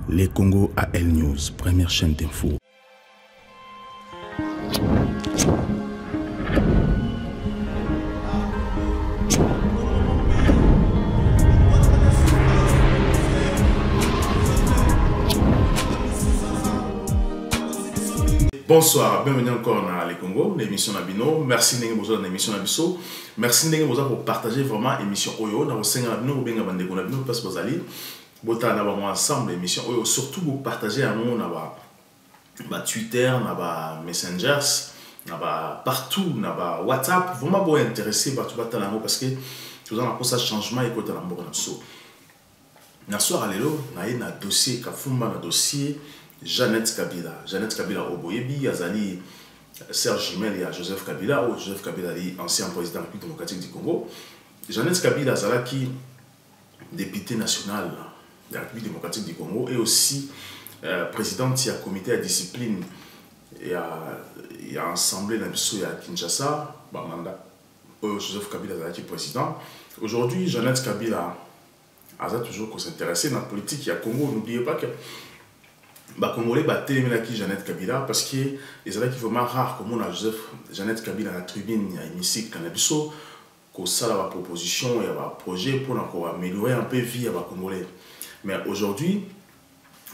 Les Congo AL News, première chaîne d'info. Bonsoir, bienvenue encore dans les Congo, l'émission Nabino. Merci d'être dans l'émission Nabiso. Merci d'être pour partager vraiment l'émission Oyo. Dans le Seigneur Nabino, vous bien abandonné Nabino parce que vous allez botter ensemble l'émission Oyo. Surtout vous partager à nous dans Twitter, dans Messengers, partout, dans WhatsApp. Vraiment vous intéressé par tout le monde parce que vous avez un changement et côté dans le monde. Dans soir à l'élo, on a un dossier, un dossier. Jeannette Kabila Oboyebi, Azali Serge Jimel et Joseph Kabila, ou Joseph Kabila, ancien président de la République démocratique du Congo. Jeannette Kabila Azalaki, député national de la République démocratique du Congo, et aussi présidente du comité de discipline et à assemblée à Kinshasa, Joseph Kabila Azalaki président. Aujourd'hui, Jeannette Kabila a toujours s'intéresser dans la politique du Congo. N'oubliez pas que les Congolais battent Jeannette Kabila parce que les gens qui vraiment rare comme on a Jeannette Kabila à la tribune, à l'hémicycle, qu'on a la proposition et un projet pour encore améliorer un peu la vie des Congolais. Mais aujourd'hui,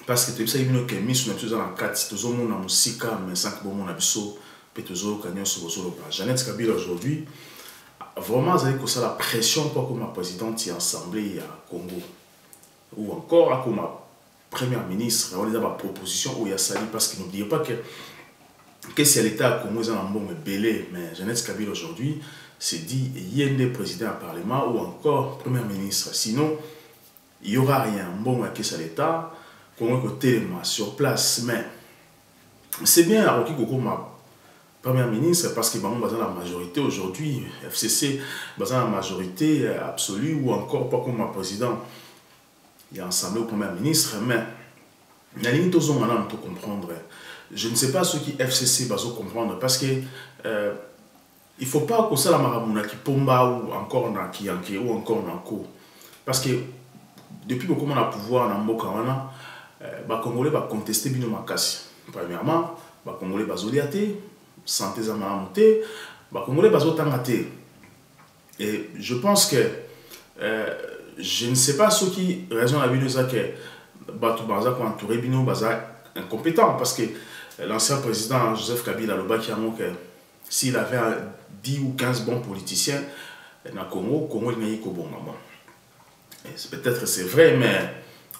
parce que tu sais que mis sur dans la carte, tu as un musique, mais sans que mon abisso, Petozo, Canyon, Sobosolo, Jeannette Kabila aujourd'hui, vraiment, ça la pression pour que ma présidente y assemblée à Congo ou encore à comme Première ministre, on a une proposition où il y a sali parce que n'oubliez pas que si l'État Congo est un bon belé, mais Jeannette Kabila aujourd'hui, c'est dit il y a des présidents au Parlement ou encore Premier ministre. Sinon, il n'y aura rien. Bon, que c'est l'État, Congo côté sur place. Mais c'est bien à ma Premier ministre parce que dans la majorité aujourd'hui, FCC, dans la majorité absolue ou encore pas comme un président. Il y a assemblé au Premier ministre, mais il y a une chose que je comprendre. Je ne sais pas ce qui FCC va comprendre parce que il ne faut pas que ça la marabouna qui pomba ou encore dans qui ou encore dans co. Parce que depuis que on a pouvoir dans Mboka wana, les Congolais va contester bino makasi. Premièrement, les Congolais va zoliaté, santé za malamuté, les Congolais va zotangaté. Et je pense que je ne sais pas ce qui raison la vidéo que Batou Banza pour entourer Bino Baza incompétent parce que l'ancien président Joseph Kabila le qui a montré que s'il avait 10 ou 15 bons politiciens dans Congo il n'y a pas bon moment. Peut-être c'est vrai, mais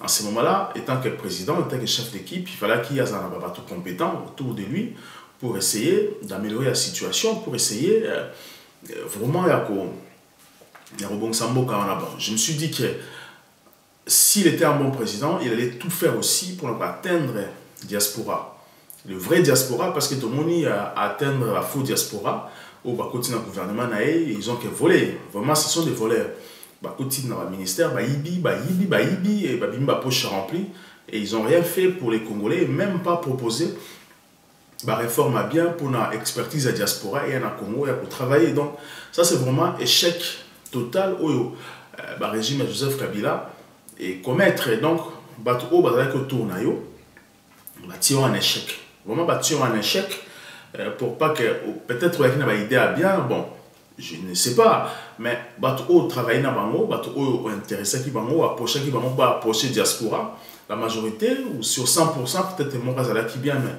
en ce moment-là, étant que président, étant que chef d'équipe, il fallait qu'il y ait un Batou compétent autour de lui pour essayer d'améliorer la situation, pour essayer vraiment je me suis dit que s'il était un bon président, il allait tout faire aussi pour atteindre la diaspora. Le vrai diaspora, parce que tout le monde a atteindre la faux diaspora, au côté du gouvernement, ils ont que voler. Vraiment, ce sont des voleurs. Côté dans le ministère, et poche remplie, et ils n'ont rien fait pour les Congolais, même pas proposé la réforme à bien pour la expertise de la diaspora et en Congo pour travailler. Donc, ça, c'est vraiment échec total au régime de Joseph Kabila et commettre donc bateau autour en échec vraiment en échec pour pas que peut-être qu'il y a une idée à bien bon je ne sais pas mais bateau travailler dans bango bateau intéressé qui bango approcher qui bango pas approcher diaspora la majorité ou sur 100% peut-être mon cas qui bien mais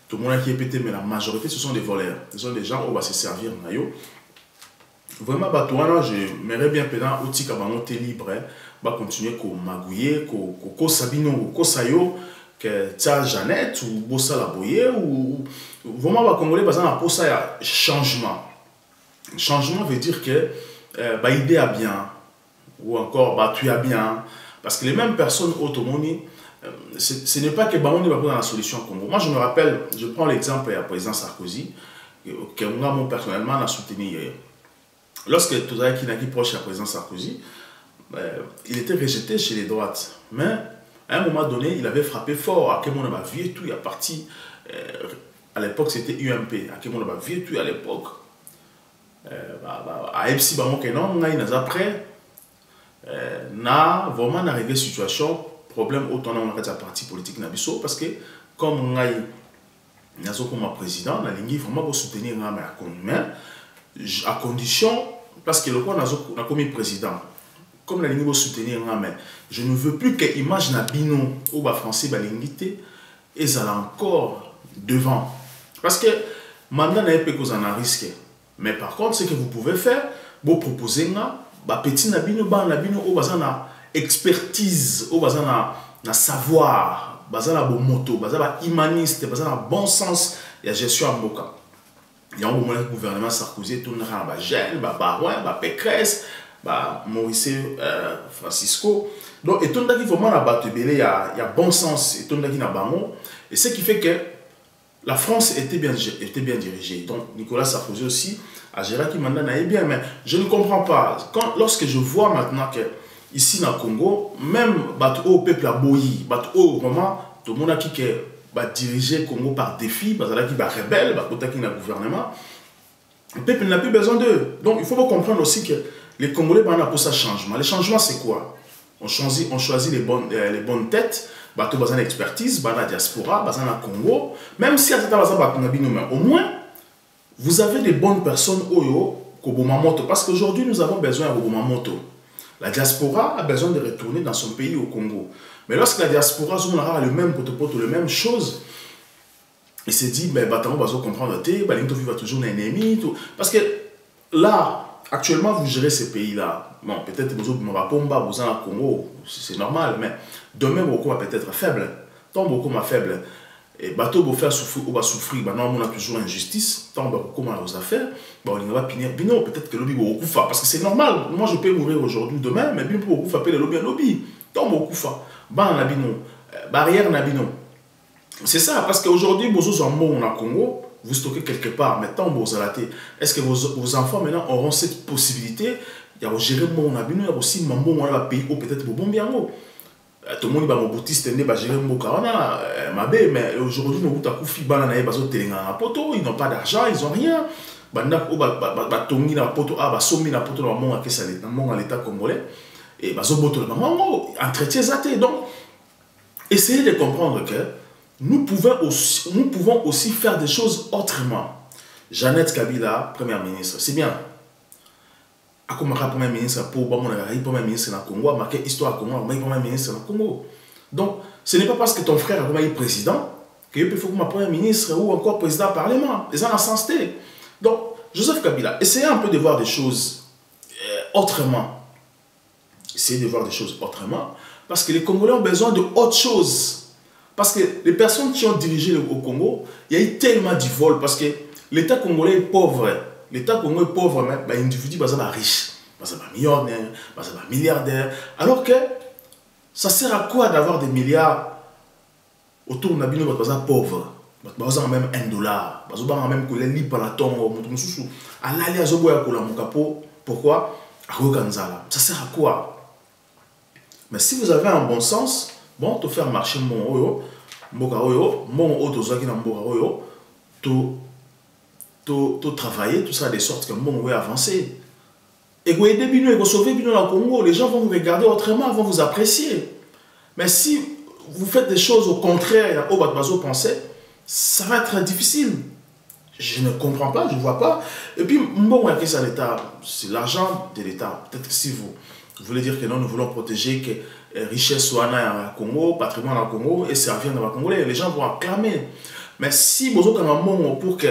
tout le monde qui est pété mais la majorité ce sont des voleurs ce sont des gens où on va se servir nayo. Vraiment, j'aimerais bien pédant outil qui est libre, continuer à magouiller, à sabino, à sayo, que tia Jeannette ou bossa la boyer ou vraiment Congolais bazan pour ça changement. Changement veut dire que idée a bien ou encore tu as bien parce que les mêmes personnes automonie ce n'est pas que Bamouni va prendre la solution au Congo. Moi je me rappelle, je prends l'exemple du président Sarkozy que moi personnellement a soutenu. Lorsque tout qui est proche du président Sarkozy, il était rejeté chez les droites. Mais à un moment donné, il avait frappé fort. À quel moment on a vu tout, il est parti. À l'époque, c'était UMP. À quel moment on a vu tout à l'époque. À EPSI, il y a après, on a vraiment arrivé à une situation problème autant dans la parti politique nabiso parce que comme ngai nazo comme président na lingi vraiment pour soutenir na mais à condition parce que le quoi nazo na comme président comme la lingi pour soutenir na mais je ne veux plus que image na bino ou ba français ba lingité et ça encore devant parce que mandat na peu cause en risque mais par contre ce que vous pouvez faire vous proposer na ba petit na bino ou bazana expertise ou bazana na savoir bazana bon moto bazana humaniste bazana bon sens ya gestion en boka ya au moment gouvernement Sarkozy tout na ba gel ba Barouin ba Pécresse ba Maurice Francisco donc et tout ndaki vraiment na bato belé il y a bon sens et tout ndaki na bango et ce qui fait que la France était bien dirigée donc Nicolas Sarkozy aussi a géré qui mandat n'a bien mais je ne comprends pas lorsque je vois maintenant que ici dans le Congo, même le peuple a boyi, vraiment, tout le monde a qui diriger le Congo par défi, qui est rebelle, qui est le gouvernement, le peuple n'a plus besoin d'eux. Donc il faut comprendre aussi que les Congolais ont pour ça changement. Le changement c'est quoi? On choisit les bonnes têtes, bateau bazan expertise, la diaspora, bazan la Congo, même si au moins vous avez des bonnes personnes au Kobomamoto, parce qu'aujourd'hui nous avons besoin de Kobomamoto. La diaspora a besoin de retourner dans son pays au Congo. Mais lorsque la diaspora a le même potopoto, la même chose, il s'est dit, mais on va comprendre, va toujours un ennemi. Parce que là, actuellement, vous gérez ces pays-là. Bon, peut-être que vous avez au Congo, c'est normal, mais demain, beaucoup va peut-être faible. Tant beaucoup ma faible. Et bateau va faire souffrir, on va souffrir, on a toujours injustice, tant beaucoup mal aux affaires, on va punir. Non, peut-être que le lobby va beaucoup faire, parce que c'est normal. Moi, je peux mourir aujourd'hui, demain, mais bien pour beaucoup faire le lobby, un lobby. Tant beaucoup faire. Barrière nabino. C'est ça, parce qu'aujourd'hui, vous en bon au Congo, vous stockez quelque part, mais tant vous allez. Est-ce que vos enfants maintenant auront cette possibilité? Il y a gérer mon nabino, il y a aussi mon bon pays, ou peut-être bon bien haut. Tout le monde va boutiste va gérer mon carana mais aujourd'hui nous avons koufi bana na bazo telenga poto ils n'ont pas d'argent ils ont rien banda ko ba tongi na poto ba somi na poto na monga ke ça l'état congolais et bazo boto na mongo entretien zaté donc essayez de comprendre que nous pouvons aussi faire des choses autrement. Jeannette Kabila première ministre c'est bien. Akomaka premier ministre pour premier ministre na Congo, a marqué histoire Congo, premier ministre na Congo. Donc, ce n'est pas parce que ton frère est président que il faut que ma premier ministre ou encore président du Parlement. Ils ont un sens. Donc, Joseph Kabila, essayez un peu de voir des choses autrement. Essayez de voir des choses autrement, parce que les Congolais ont besoin de autre chose. Parce que les personnes qui ont dirigé le Congo, il y a eu tellement de vol, parce que l'État congolais est pauvre. L'État congolais est pauvre, mais l'individu est riche, millionnaire, milliardaire. Alors que ça sert à quoi d'avoir des milliards autour de Nabino pauvre? Même $1, même que les lips à la tombe, pourquoi? Ça sert à quoi? Mais si vous avez un bon sens, bon, tu faire marcher mon oyo, mon auto zaki na mboka oyo, tu travailler tout ça de sorte que mon oyo avancer. Et vous aider bino et vous sauver bino dans le Congo, les gens vont vous regarder autrement, vont vous apprécier. Mais si vous faites des choses au contraire, au bateau pensée, ça va être difficile. Je ne comprends pas, je ne vois pas. Et puis, bon, c'est l'État, c'est l'argent de l'État. Peut-être que si vous voulez dire que non, nous voulons protéger que richesse soit au Congo, patrimoine au Congo, et servir dans le Congolais, les gens vont acclamer. Mais si vous avez un moment pour que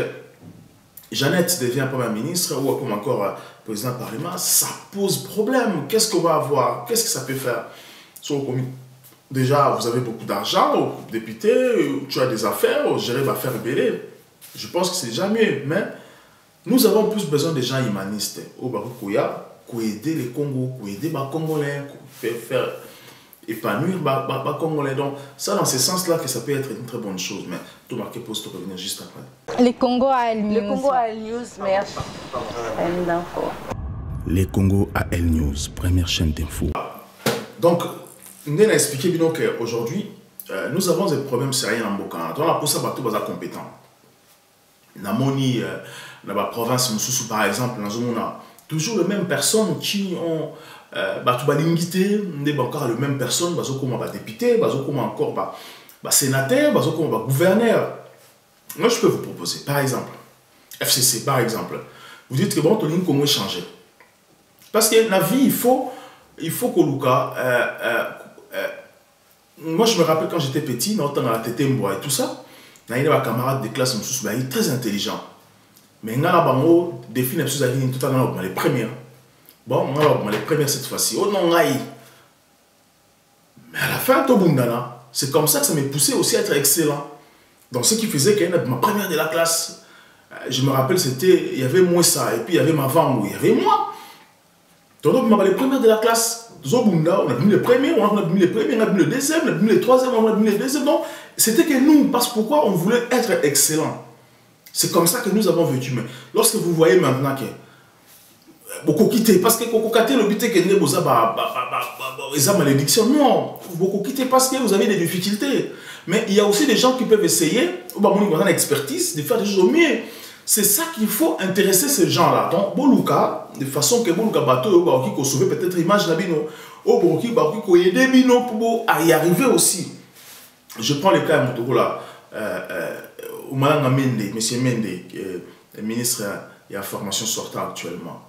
Jeannette devienne Premier ministre ou comme encore président du Parlement, ça pose problème. Qu'est-ce qu'on va avoir? Qu'est-ce que ça peut faire? Déjà, vous avez beaucoup d'argent, député, tu as des affaires, gérer va faire belé. Je pense que c'est déjà mieux. Mais nous avons plus besoin de gens humanistes. Au Barukoya, pour aider les Congos, pour aider les Congolais, pour faire épanouir les Congolais. Donc, ça, dans ce sens-là, que ça peut être une très bonne chose. Mais tout marqué pour se revenir juste après. Les Congo à El News. Les Congo à El News, merci. Les Congo à El News, première chaîne d'info. Donc, nous avons expliqué qu'aujourd'hui, nous avons des problèmes sérieux dans le Boka. Donc, pour ça, nous sommes compétents. Dans la province, par exemple, nous avons toujours les mêmes personnes qui ont bato balingité, n'est encore la même personne, bazo comme député, bazo comme encore sénateur, bazo comme gouverneur. Moi, je peux vous proposer, par exemple, FCC, par exemple, vous dites que bon, tout le monde comment changer. Parce que la vie, il faut que Luka, moi, je me rappelle quand j'étais petit, dans la tête et tout ça, il y a un camarade de classe, il est très intelligent. Mais il y a un défi, tout à les premières. Bon, les premières cette fois-ci. Oh non, mais à la fin, c'est comme ça que ça m'a poussé aussi à être excellent. Donc, ce qui faisait que ma première de la classe, je me rappelle, il y avait moi ça, et puis il y avait ma femme, il y avait moi. Donc, les premières de la classe, on a mis les premiers, on a mis les premiers, on a mis le deuxième, on a mis les troisième, on a mis les deuxième. Donc, c'était que nous, parce que pourquoi on voulait être excellent. C'est comme ça que nous avons vécu. Mais lorsque vous voyez maintenant que beaucoup quitté, parce que beaucoup quitté le but est que vous avez malédiction. Non, beaucoup quitté parce que vous avez des difficultés. Mais il y a aussi des gens qui peuvent essayer, ou l'expertise, de faire des choses au mieux. C'est ça qu'il faut intéresser ces gens-là. Donc, Boluka, de façon que Boluka bateau, qui sauver peut-être l'image d'Abino, ou Boluki, qui aider Bino pour y arriver aussi. Je prends le cas de là, Oumalanga Mende, M. Mende, le ministre de la formation sortant actuellement.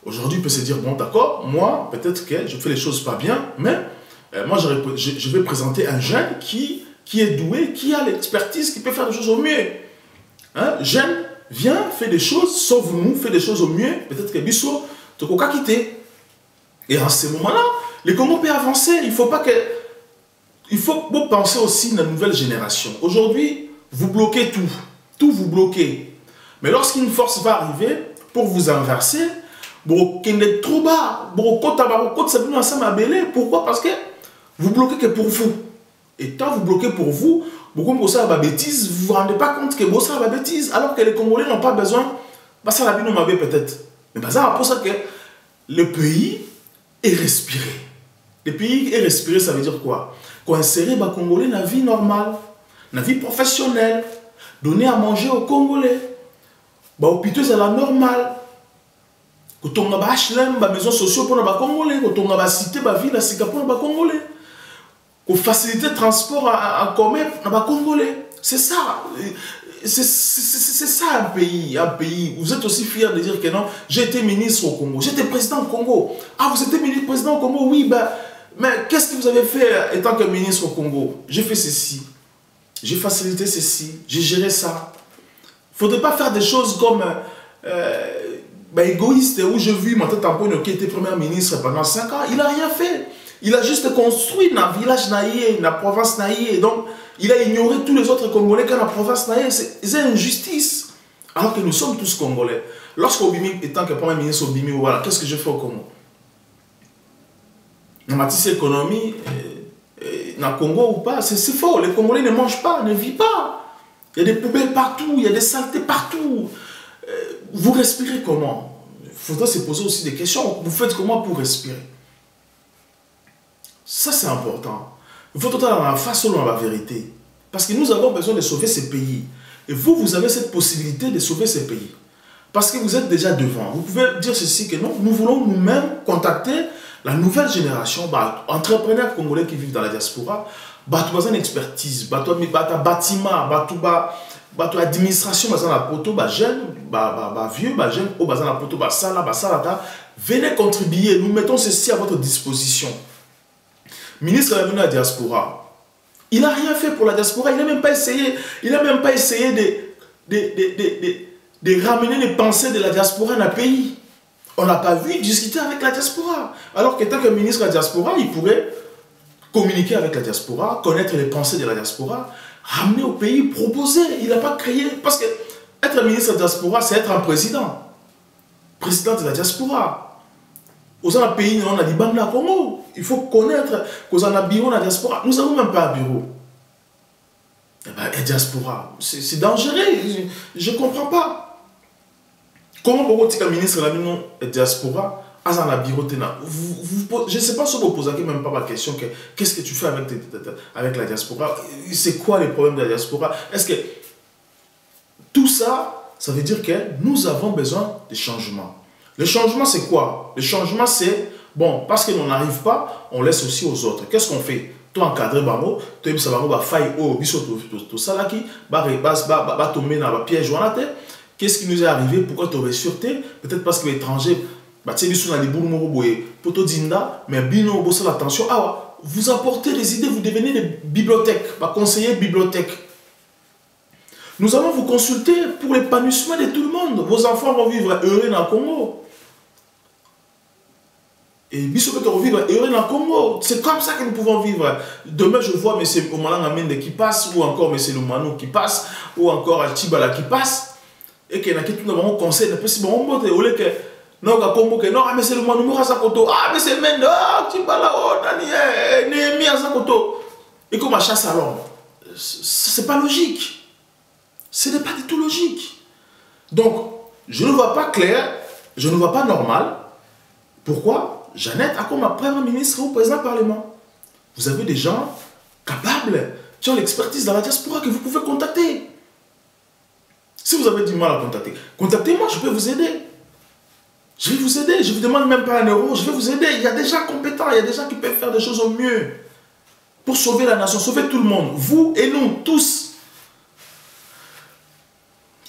Aujourd'hui, il peut se dire, bon d'accord, moi, peut-être que je fais les choses pas bien, mais moi, je vais présenter un jeune qui est doué, qui a l'expertise, qui peut faire des choses au mieux. Hein? Jeune, viens, fais des choses, sauve-nous, fais des choses au mieux, peut-être que Bissot, tu peux quitter. Et en ce moment-là, le Congo peut avancer. Il faut penser aussi à la nouvelle génération. Aujourd'hui, vous bloquez tout. Tout vous bloquez. Mais lorsqu'une force va arriver pour vous inverser, pourquoi? Parce que vous bloquez que pour vous. Et quand vous bloquez pour vous, beaucoup de ça bêtise, vous ne vous rendez pas compte que ça va bêtise, alors que les Congolais n'ont pas besoin. Ça la peut-être. Mais c'est pour ça que le pays est respiré. Le pays est respiré, ça veut dire quoi? Qu'on insérer les Congolais dans la vie normale, dans la vie professionnelle, donner à manger aux Congolais. Hôpitaux, c'est la normale. Quand on a HLM, maison sociale pour les Congolais, quand on a cité, ville, la Sika pour les Congolais. Qu'on faciliter le transport en commun pour les Congolais. C'est ça. C'est ça un pays. Vous êtes aussi fiers de dire que non, j'ai été ministre au Congo, j'étais président au Congo. Ah, vous étiez président au Congo? Oui, mais qu'est-ce que vous avez fait étant que ministre au Congo? J'ai fait ceci, j'ai facilité ceci, j'ai géré ça. Il ne faudrait pas faire des choses comme égoïste, où je vis mon tampon qui était premier ministre pendant 5 ans, il n'a rien fait. Il a juste construit dans le village naïe, dans la province naïe. Donc, il a ignoré tous les autres Congolais dans la province naïe. C'est une injustice. Alors que nous sommes tous Congolais. Lorsqu'Obimi, étant que premier ministre Obimi, voilà, qu'est-ce que je fais au Congo? Dans ma tisse économie, dans le Congo ou pas, c'est faux. Les Congolais ne mangent pas, ne vivent pas. Il y a des poubelles partout, il y a des saletés partout. Vous respirez comment? Il faudrait se poser aussi des questions. Vous faites comment pour respirer? Ça, c'est important. Il faut totalement dans la face ou dans la vérité. Parce que nous avons besoin de sauver ces pays. Et vous, vous avez cette possibilité de sauver ces pays. Parce que vous êtes déjà devant. Vous pouvez dire ceci que non, nous voulons nous-mêmes contacter la nouvelle génération, entrepreneurs congolais qui vivent dans la diaspora, besoin une expertise, bâtiment, administration, la poto, jeune, vieux, jeune, la poto, venez contribuer. Nous mettons ceci à votre disposition. Ministre de la diaspora, il n'a rien fait pour la diaspora, il n'a même pas essayé, de ramener les pensées de la diaspora dans le pays. On n'a pas vu discuter avec la diaspora. Alors que tant que ministre de la diaspora, il pourrait communiquer avec la diaspora, connaître les pensées de la diaspora, ramener au pays, proposer. Il n'a pas créé. Parce que être ministre de la diaspora, c'est être un président. Président de la diaspora. Aux un pays, on a dit Bamla Congo. Il faut connaître qu'aux un bureau dans la diaspora. Nous n'avons même pas un bureau. La diaspora, c'est dangereux. Je ne comprends pas. Comment vous dites qu'un ministre de la diaspora a un bureau? Je ne sais pas si vous posez même pas la question qu'est-ce que tu fais avec la diaspora? C'est quoi les problèmes de la diaspora? Est-ce que tout ça, ça veut dire que nous avons besoin de changements. Le changement, c'est quoi? Le changement, c'est Bon, parce que l'on n'arrive pas, on laisse aussi aux autres. Qu'est-ce qu'on fait? Toi encadré bango, toi ça bango va faille au biso tout ça là qui va tomber dans la piège ou en tête. Qu'est-ce qui nous est arrivé? Pourquoi tu aurais sûreté? Peut-être parce que l'étranger, bah tu sais biso na liburu moko boye, poto dinda, mais bino bossa l'attention. Ah, vous apportez des idées, vous devenez des bibliothèques, bah conseiller bibliothèque. Nous allons vous consulter pour l'épanouissement de tout le monde. Vos enfants vont vivre heureux dans le Congo. Et biso peut vivre heureux dans le Congo. C'est comme ça que nous pouvons vivre. Demain, je vois M. Omalang Amende qui passe, ou encore M. Lumano qui passe, ou encore Chibala qui passe. Et qu'il y a qui nous conseil, ne peut pas bon mot de que non, Combo que non, M. Lumano moura sa koto. Ah, M. Mende, Chibala, oh, Nani, Némi à sa koto. Et comme à chasse à l'homme. C'est pas logique. Ce n'est pas du tout logique. Donc, je ne vois pas clair, je ne vois pas normal. Pourquoi Jeannette a comme Premier ministre ou président du Parlement. Vous avez des gens capables, qui ont l'expertise dans la diaspora que vous pouvez contacter. Si vous avez du mal à contacter, contactez-moi, je peux vous aider. Je vais vous aider, je ne vous demande même pas un euro, je vais vous aider. Il y a des gens compétents, il y a des gens qui peuvent faire des choses au mieux. Pour sauver la nation, sauver tout le monde. Vous et nous, tous.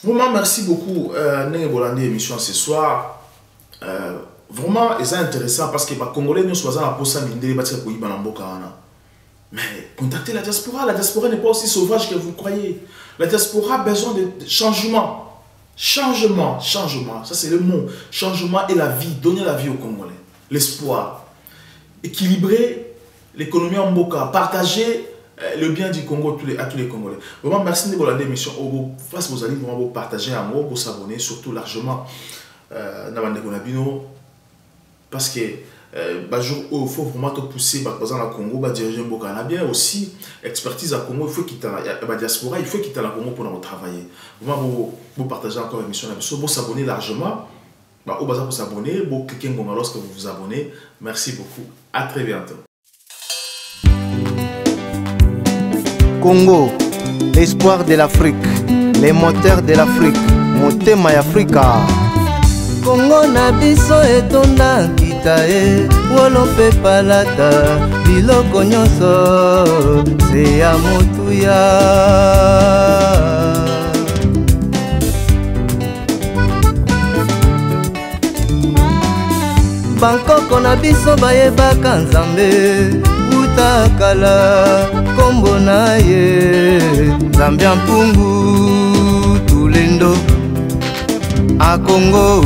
Vraiment, merci beaucoup, Nenge Bolandi, émission ce soir. Vraiment, c'est intéressant parce que les Congolais nous choisissent la poste à l'Indé, mais contactez la diaspora. La diaspora n'est pas aussi sauvage que vous croyez. La diaspora a besoin de changement. Changement, changement. Ça, c'est le mot. Changement et la vie. Donner la vie aux Congolais. L'espoir. Équilibrer l'économie en Mboka. Partager le bien du Congo à tous les Congolais. Vraiment, merci de votre émission. Face vous allez vraiment partager un mot, vous s'abonner, surtout largement. Parce que il faut vraiment te pousser par exemple au Congo, diriger un Mboka. On a bien aussi expertise à Congo, il faut quitter la diaspora, il faut quitter la Congo pour travailler. Vraiment, vous partagez encore l'émission, vous s'abonner largement. Pour s'abonner, vous cliquez lorsque vous vous abonnez. Merci beaucoup. À très bientôt. Congo, l'espoir de l'Afrique, les moteurs de l'Afrique, Motema Africa. Congo na biso etonda kita e, wolo pe palata, biloko nyonso, se ya motuya. Bankoko na biso bayebaka Nzambe, utakala kombo na ye, Nzambe ya mpungu tulendo. A Congo,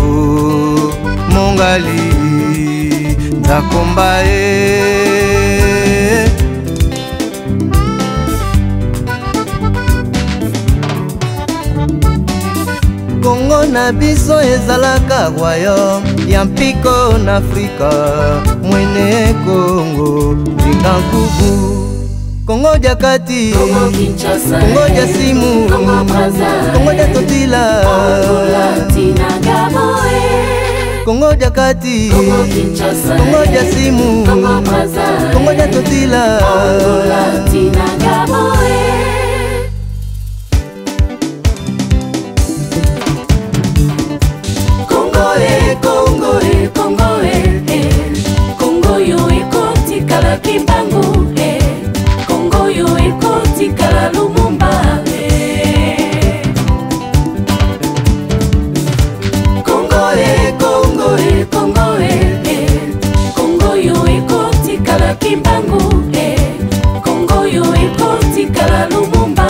Mongali, Nzakombae. Congo na biso ezalaka royaume ya mpiko na Afrika. Mwene Congo, Zingankubu. Congo Diakati, Congo Kinshasa, Congo Diasimu, Congo Brazza, Congo Diatotila, Angola, Tina Gaboe, Congo Diakati, Congo Kinshasa, Congo Diasimu, Congo Brazza, Congo Diatotila, Angola, Tina Gaboe. Congo Congo yo ekoti kala kimbangu. Congo yo ekoti kala Lumumba. Congo yo ekoti kala kimbangu. Congo yo ekoti kala Lumumba.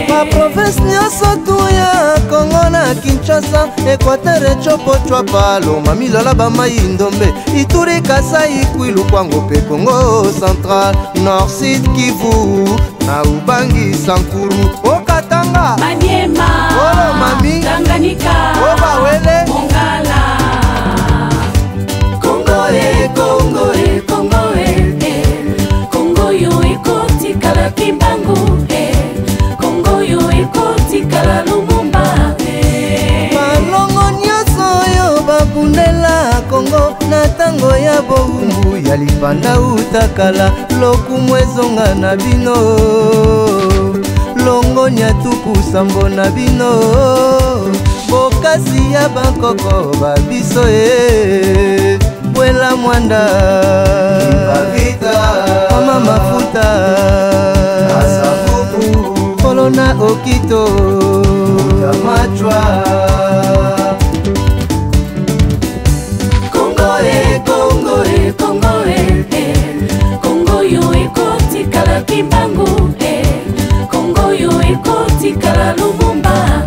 Ma province nyonso tuya Congo na Kinshasa, Equateur Chopo Chwapa, Loma Milola Bamai Ndombe, Ituri Kasai Kwilu Kwango pe Congo Central, Nord Sud Kivu, na Ubangi Sankuru, Okatanga, Maniema, Olo Mami, Tanganyika, Obawele, Mongala. Congo yo ekoti kala kimbangu. Congo yo ekoti kala Lumumba. malongo nyonso oyo babundela Congo na tango ya bowumbu ya lipanda utakala, lokumu ezonga na bino, longo nyatuku sambo na bino, bokasi ya bankoko babiso e, Manuela Mwanda Mama Mafuta Kolona Okito Machwa Kongo yo ekotikala kimbangu Kongo yo ekotikala Lumumba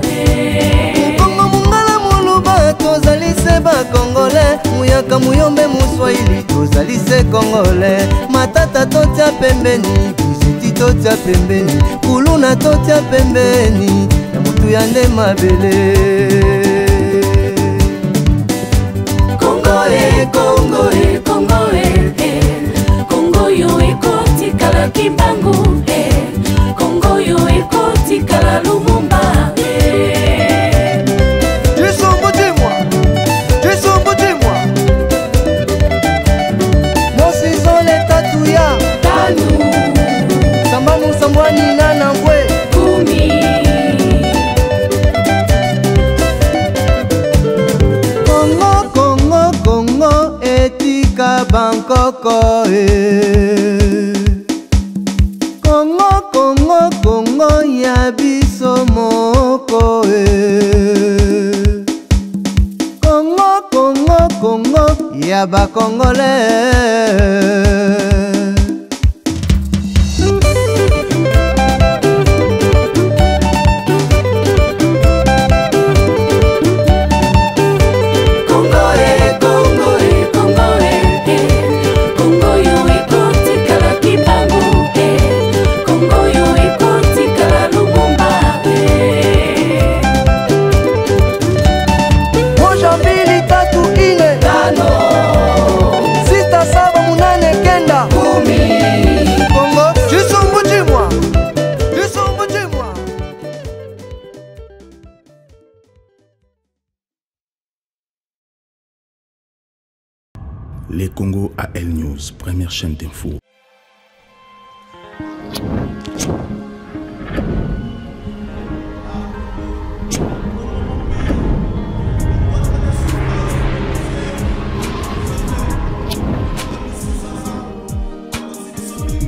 Kongo mungala muluba tozali se ba Congolais Muyaka muyombe muswahili tozali se Congolais Matata totia pembeni Biziti totia pembeni Kuluna totia pembeni Na mutu ya nde mabele Kongo yo ekotikala kimbangu Kongo yo ekotikala Lumumba Mosizole tatuya Tanu Samba musambwani na nambwe Kumi Kongo etika Bangkoko Kongo ya biso moko Kongo ya ba Congolais Les Congo AL News, première chaîne d'info.